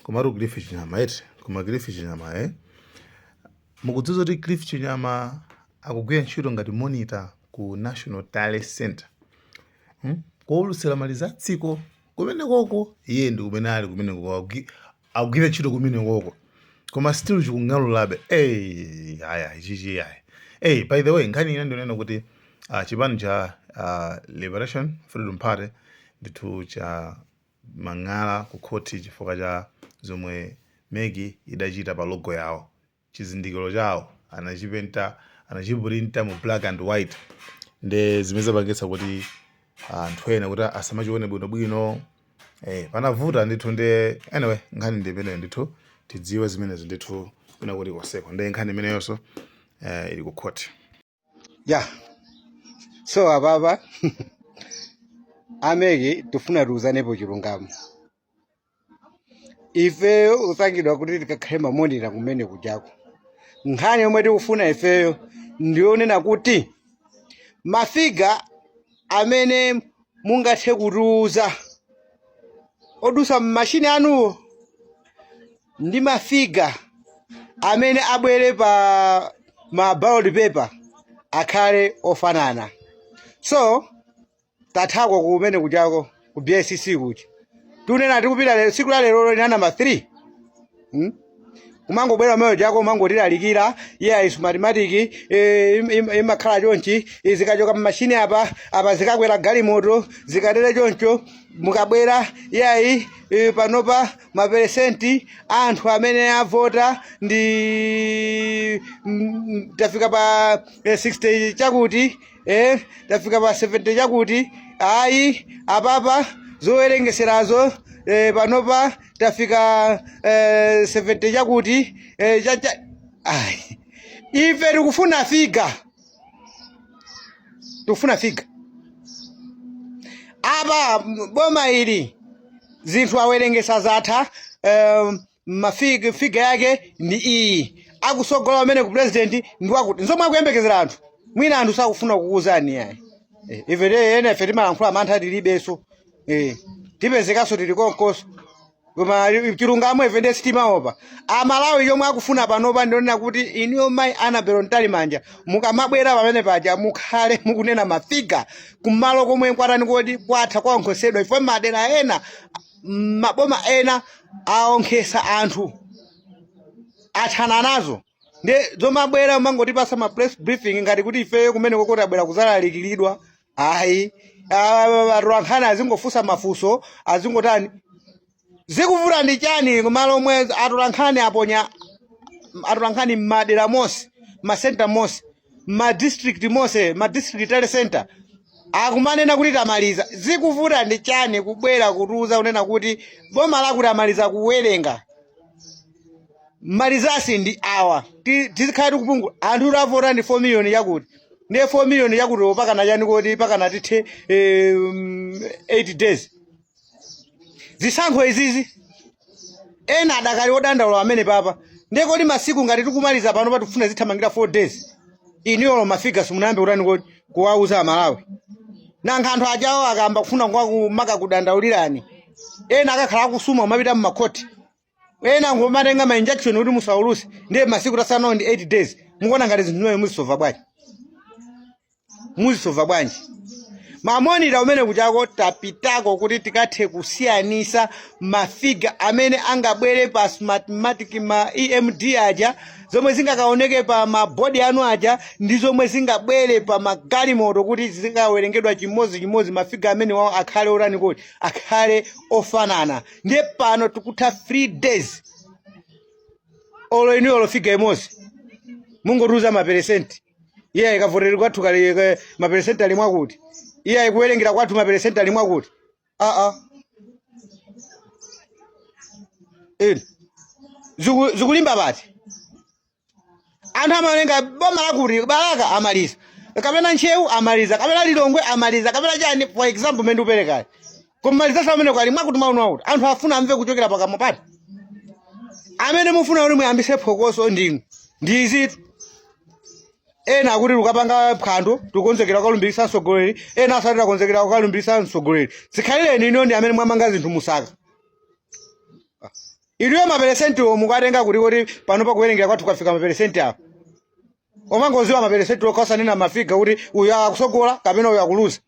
Kumaru Cliff Chinyama eti kuma Cliff Chinyama mukudziwa kuti Cliff Chinyama akugwira ntchito ngati monitor ku National Talent Center kuwulutsira mali za dziko kumene koko iye ndi kumene ali kumene koko akugwira ntchito kumene koko koma still chikung'alulabe aya ichichi aya by the way nkhani ine ndionena kuti chipani cha Liberation Freedom Party ndithu cha mang'ala ku khoti chifukwa cha zomwe Megi idachita pa logo yawo. Chizindikiro chawo anachipurinta mu black and white nde zimene zapangitsa kuti anthu ena kuti asamachione bwinobwino panavuta ndithu nde anyway nkhani ndi imeneyo ndithu tidziwe zimenezo ndithu kuna kuti koseko nde nkhani imeneyonso ili ku khoti. So ababa Amegi tufuna tuuzanepo chilungamo. Ifeyo usangidwa kuti tikakhale mamonita kumene kujako. Nkhani yomwe tikufuna ifeyo ndionena kuti mafiga amene mungathe kutiuza odusa mashini anuwo ndi mafiga amene abwere pa ma ballot paper akhale ofanana. So tathakwa kumene kujako ku BSC kuchi tunena tikupita siku la lero lina number 3 kumangobwera moyo jako mangotilalikira is mathematics imakhala chonchi zikachoka machine apa zikakwera galimoto zikatere choncho mukabwera panopa maperesenti anthu amene avota ndi tafika pa 60 chakuti tafika pa 70 chakuti apapa zowerengeserazo panopa tafika 70 chakuti ife tikufuna figa apa boma ili zinthu awerengesa zatha figa yake ndi iyi akusogola amene ku president ndi wakuti nzomwe akuyembekezera anthu mwina anthu sakufuna kukuuzani ife timalankhula mantha tilibeso tipezekaso tili konkoso koma chilungamo ife ndi sitimaopa amalawi yomwe akufuna panopa ndionena kuti iniyo mayi Annabel Ntalimanja mukamabwera pamene paja mukhale mukunena mafiga kumalo komwe nkwatani kodi kwatha kwaonkhosedwa ifo madera ena maboma ena aonkhesa anthu athana nazo nde zomabwera mangotipasa ma press briefing ngati kuti ifeyo kumene kokoti abwera kuzalalikiridwa atolankhani azingofusa mafuso azingotani zikuvuta ndi chani kumalo omwe atolankhani aponya atolankhani madera mose ma center mose ma district mose ma district tele center akumanena kuti tamaliza zikuvuta ndi chani kubwera kutuza kunena kuti boma lakuti amaliza kuwerenga malizasi ndi awa tizikhale kupungula anthu avota ndi 4 million yakuti ndiye 4 million yakuti pakana chani kodi pakana tithe 8 days zisankho izizi ena adakali odandaula amene papa ndiye kodi masiku ngati tikumaliza pano patifuna zithamangira 4 days iniyo mafiga simunayambe kutani kodi kuwauza amalawi nanga anthu ajawo akamba kufuna kumaka kudandaulirani ena akakhala kusuma mapita mmakhoti ena ngomatenga ma injection kuti musauluse ndiye masiku tasanawo ndi 8 days mukuona ngati zinthu muzisova bwanji mamonita umene kuchako tapitako kuti tikathe kusiyanisa mafiga amene angabwere pa mathematics ma EMD aja zomwe zingakaoneke pa mabodi anu aja ndi zomwe zingabwere pa magalimoto kuti zingawerengedwa chimodzi mafiga amene wawo akhale orani kodi akhale ofanana ndiye pano tikutha 3 days olo iniyo lofiga imodzi mungotuza maperesenti ikavotere kwathu kale maperesenti ali mwakuti ikuwerengera kwathu maperesenti ali mwakuti zikulimba pati anthu amawerenga boma lakuti Balaka amaliza kapena Nchewu amaliza kapena Lilongwe amaliza kapena chani for example mende uperekayo kumaliza samene kwali mwakuti maunu auti anthu afuna amve kuchokera pakamwa pati amene mufuna uli muyambise phokoso ndizitu ena akuti lukapanga phwando tukonzekera kukalumbirisa msogoleri ena asatira konzekera kukalumbirisa msogoleri zikhalireni ino ndi amene mwamanga zinthu musaka iliyo maperesenti mukatenga kuti pano pakuwerengera kwathu kafika maperesenti apo omangoziwa maperesenti okasanena mafiga kuti uyu akusogola kapena uyu akuluza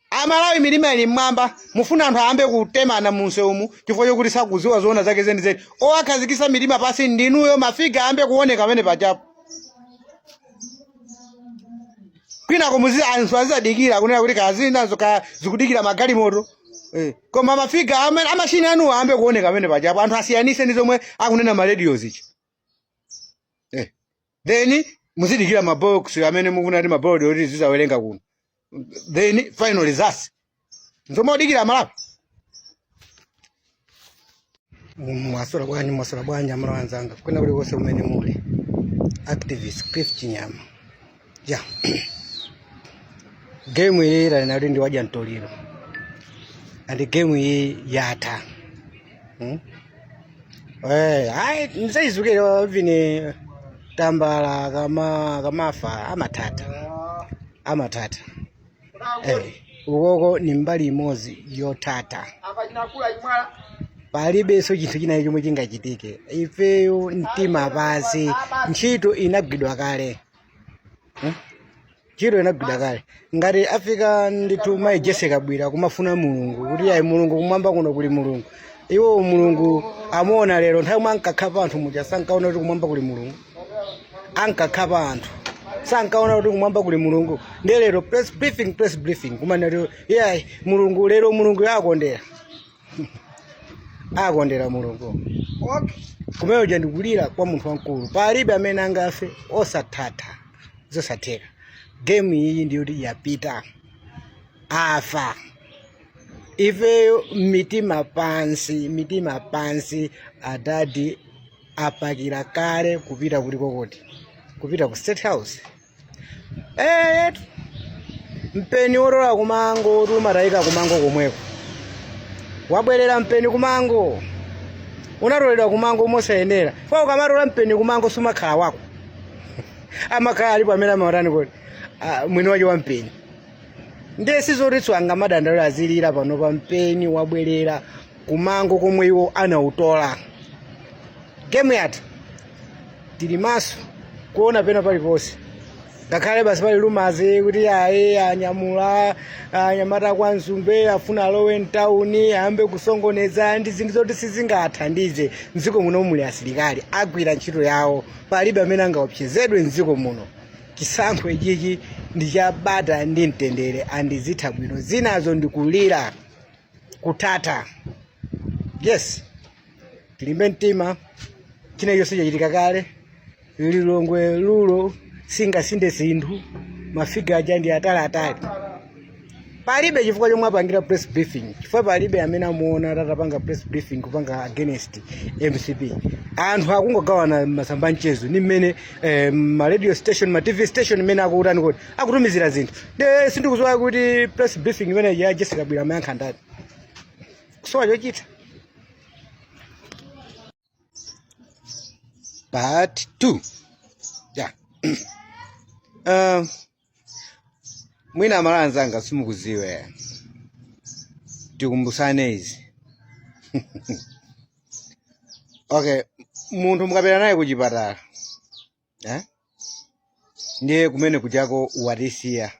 Amalawi milima ili mmwamba mufuna anthu ayambe kutemana munseumu chifukwa chokuti sakuziwa zoona zake zenizeni owakhazikisa milima pasi ndinuyo mafiga ayambe kuoneka pamene pachapo kwinako muzi anthu azidikira kunena kuti kazi nazo zikudikira magalimoto koma mafiga amashini anu ayambe kuoneka pamene pachapo anthu asiyanise ndi zomwe akunena ma radios ichi then muzidikira mabox amene mukuna ndi maboard oti zizawerenga kuno then final results nzomodikira Malawi mwasora bwanyi amara wanzanga kwenda kuli kose umene muli activist Cliff Chinyama ja game iyi ira na ndi waja ntoliro and game iyi yata hai nsaizukira vine tambala kamafa amatata ukoko ni mbali imodzi yotata palibe so chinthu china chomwe chingachitike ifeyo mtima pasi ntchito inagwidwa kale ngati afika ndithu mayijeseka bwira kumafuna mulungu kuti ayi mulungu kumwamba kuno kuli mulungu iwo mulungu amuona lero nthawi mwe ankakhapa anthu muja sankaona kuti kumwamba kuli mulungu ankakhapa anthu sankaona kuti kumwamba kuli mulungu ndiye lero press briefing kumanati yeah mulungu lero mulungu akondera mulungu kumene uja ndikulira kwa munthu wankulu palibe amene angafe osathatha zosatheka game iyi ndiyoti yapita afa ifeyo mitima pansi adadi apakira kale kupita kulikokoti kupita ku State House mpeni orola kumango tumatayika kumango komweko wabwerera mpeni kumango unatoledwa kumango mosayenera kwa ukamarola mpeni kumango sumakhala wako amakhala alipo amene amaotani kodi mwini wacho wa mpeni ndiye sizotitswa anga madandalo azilira pano pa mpeni wabwerera kumango komwe iwo anautola game yati tili maso kuona pena paliponse ngakhale basi pali lumazi kuti ayi anyamata kwa Nzumbe afuna alowe mtawuni ayambe kusongoneza ndi zinthu zoti sizingathandize mdziko muno muli asilikali agwira ntchito yawo palibe amene angaopsezedwe mdziko muno chisankho ichichi ndi chabata ndi mtendere andizitha bwino zinazo ndikulira kutata yes tilimbe mtima china chonse chachitika kale lilongwe lulo singasinde zinthu mafiga aja ndi atali palibe chifukwa chomwe apangira press briefing chifukwa palibe amene amuona tatapanga press briefing kupanga against MCP anthu akungogawana masamba mchezo ni mmene ma radio station ma TV station mmene akutani kuti akutumizira zinthu sindikuzowa kuti press briefing imene ya Jessica Bwira amayankha ndani kusowa chochita part 2 yeah. Mwina amalanzanga simukuziwe tikumbusane izi okay munthu mukapita naye kuchipatala ndiye kumene kuchako watisiya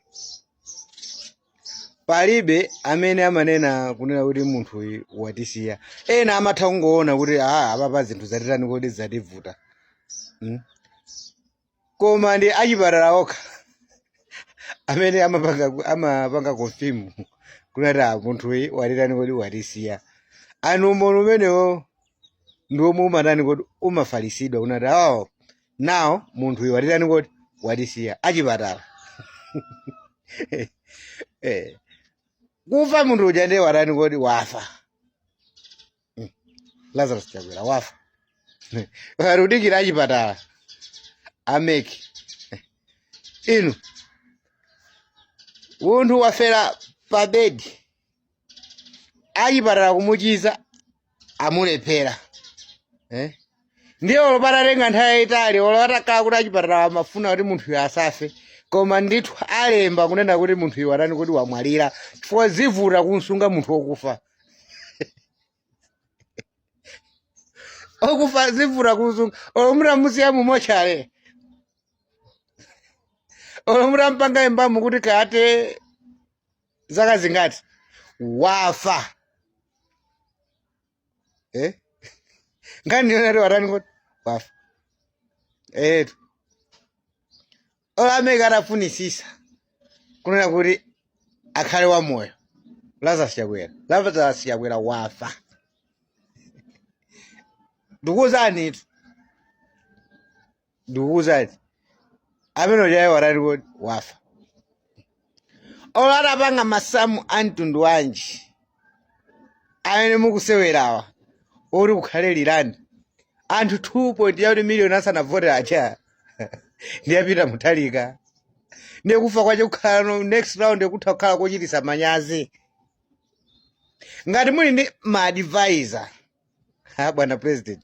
palibe amene amanena kunena kuti munthu watisiya ena amatha kungoona kuti apapa zinthu zatitani kodi zativuta koma ndi achipatala okha amene amapanga confirm kunati munthu watitani kodi watisiya anu umono umenewo ndiwo umatani kodi umafalisidwa kunati nawo munthu watitani kodi watisiya achipatala kufa munthu uja ndiye watani kodi wafa Lazarus Chakwera wafa warudikira achipatala ameki inu munthu wafera pa bedi achipatala kumuchiza amulephera ndiye olopata tenga nthawi yayitali olopata kala kuti achipatala amafuna kuti munthu asafe koma ndithu alemba kunena kuti munthu iwarani kuti wamwalira chifukwa zivuta kunsunga munthu wokufa. Okufa zivuta kunsunga olomura musiya mumochale olomura mpanga imbamu kuti kate zaka zingati wafa ngani yonari warani kuti wafa olameka arafunisisa kunena kuti akhale wa moyo. Lazarus Chakwera wafa. Ndikuwuzani itu ndikuwuzani amene jaye warani kuti wafa. Olarapanga masamu antundu wanji amene mukusewerawa ori kukhale lirani anthu 2.8 million asanavotera acha ndiyapita mutalika ndikufa kwache kukhala next round ekutha kukhala kochitisa manyazi. Ngati muli ndi ma advisor bwana president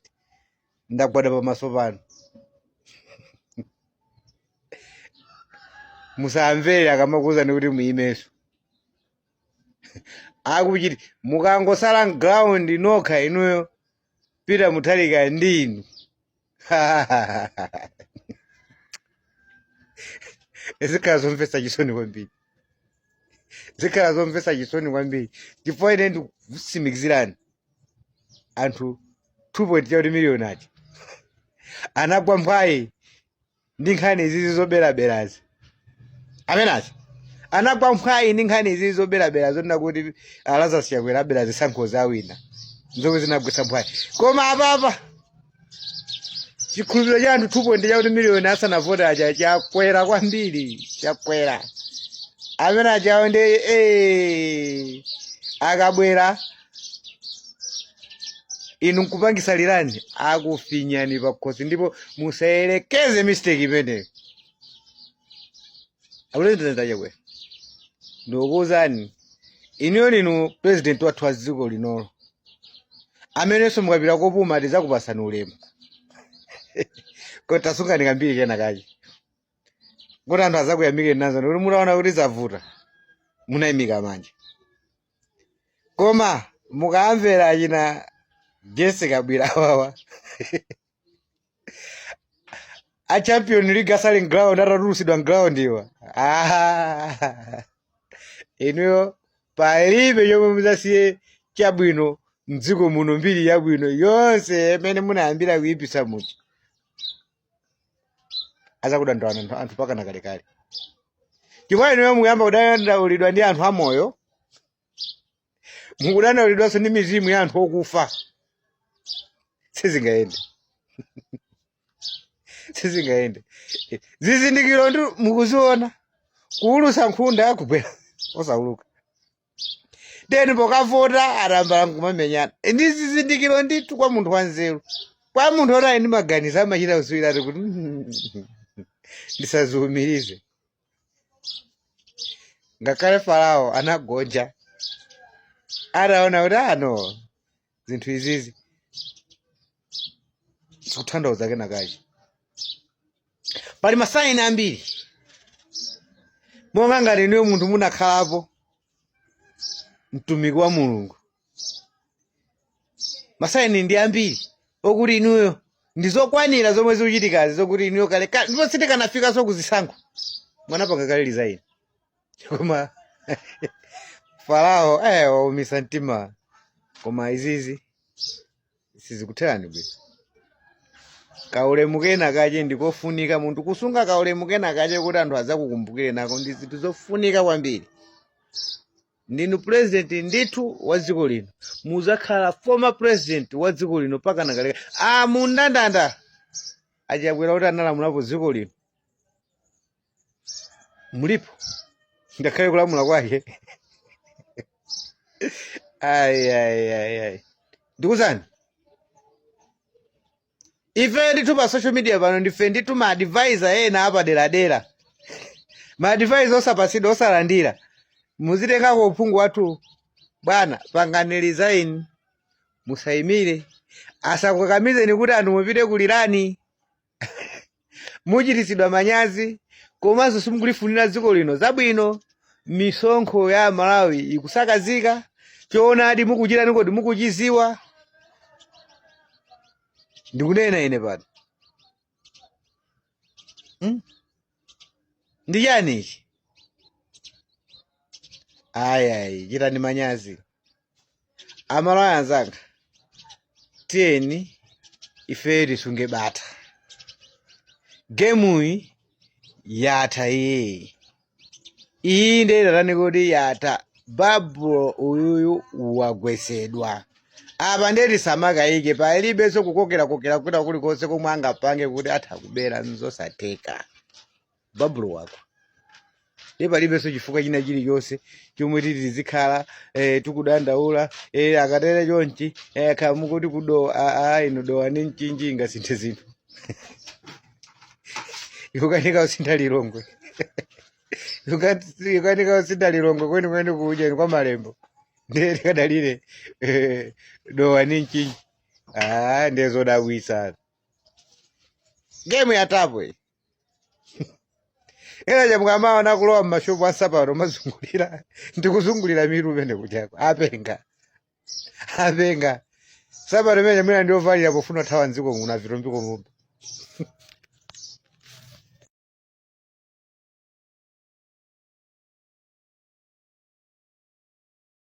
ndagwada pamaso pano musamvere akamakuwuzani kuti muyimeso akuchiti mukangosala ground nokha inuyo pita mutalika ndinu. Zikhala zomvetsa chisoni kwambiri. Zikhala zomvetsa chisoni kwambiri chifukwa ine ndikusimikizirani anthu 2.8 million ati anagwa mphwayi ndi nkhani izizi zoberaberazi. Amenazi anagwa mphwayi ndi nkhani izizi zoberabera zonena kuti Lazarus Chakwera abera zisankho zawina nzomwe zinagwetsa mphwayi. Koma apapa chikhulupiriro cha anthu 2.8 million asanavota acha chakwera kwambiri chakwera. Amene achawo ndi akabwera inu nkupangisa lirani akufinyani pakhosi ndipo musayelekeze mistake imeneyo. President Chakwera ndikuwuzani iniyo ninu president wathu wa dziko linolo amenenso mukapita kopuma tizakupasani ulemu. Kodi tasungani kambiri kena kachi kuti anthu azakuyamike nazo kuti munaona kuti zavuta munayimika manja. Koma mukamvera achina Jessica Bwirawawa a champion league selling ground atatulusidwa ground iwa inuyo palibe chomwe muzasiye chabwino mdziko muno mbiri yabwino yonse imene munayambira kuyipisa muti azakudandawana anthu pakana kalekale. Chifukwa inuyo mukuyamba kudandaulidwa ndi anthu amoyo mukudandaulidwanso ndi mizimu ya anthu okufa. Sizingaende. Sizingaende. Zizindikiro ndi mukuziona kuulusa nkhunda yakubwera osauluka. Then pokavota arambala kumamenyana. Ndi zizindikiro nditu kwa munthu wanzeru. Kwa munthu ora ndi maganizo amachita usiwira kuti ndisaziumirize. Ngakhale Farao anagonja araona kuti ano zinthu izizi zikutanthauza kena kachi. Pali masaini ambiri monga ngati niyo munthu munakhalapo mtumiki wa Mulungu. Masaini ndi ambiri okuti inuyo ndizokwanira zomwe zikuchitikazi zokuti inuyo kale ndipo sitikanafika so kuzisankho mwana pakakale lizaini. Koma Farao waumisa mtima koma izizi sizikuterani bwino. Kaulemu kena kache ndikofunika munthu kusunga kaulemu kena kache kuti anthu azakukumbukire nako ndi zinthu zofunika kwambiri. Ndinu president ndithu wa dziko lino muzakhala former president wa dziko lino pakana kale mundandanda Achakwera kuti analamulapo dziko lino mulipo ngakhale kulamula kwake. Ndikuzani ife ndithu pa social media pano ndife ndithu ma advisor ena apa dera ma advisor osapasidwa osalandira muzitengako uphungu wathu bwana pangani resign musayimire asakukakamizeni kuti anthu mupite kulirani muchitisidwa manyazi komanso simukulifunira dziko lino zabwino. Misonkho ya Malawi ikusakazika, choonadi mukuchita kuti mukuchiziwa. Ndikunena ine pano. Ndi chani ichi? Ayi, chitani manyazi. Amalawi anzanga, tiyeni ife tisunge bata. Gemuyi yatha iye. Iyi ndi idatani kuti yatha. Babulo uyuyu wagwesedwa. Apa ndeti samakayike palibenso kukokera kwina kulikonse komwe angapange kuti atha kubera nzosatheka. Babulo wako. Palibenso chifukwa china chilichonse chomwe tizikhala tikudandaula akatere chonchi kamukuti kudowa ino dowa ni mchinji ingasinthe zinthu. Yukanika usintha lilongwe. Yukanika usintha lilongwe kweni kuja kwa malembo. Ndiye kadalire dowa ni mchinji. Ndezo dawisa. Game ya tapo. Era jamukama nakulowa mmashopu asaparo mazungulira. Ndikuzungulira miru bende kuchako. Apenga. Saparo mene mwina ndio valira pofuna tawa nziko nguna virombiko ngumba.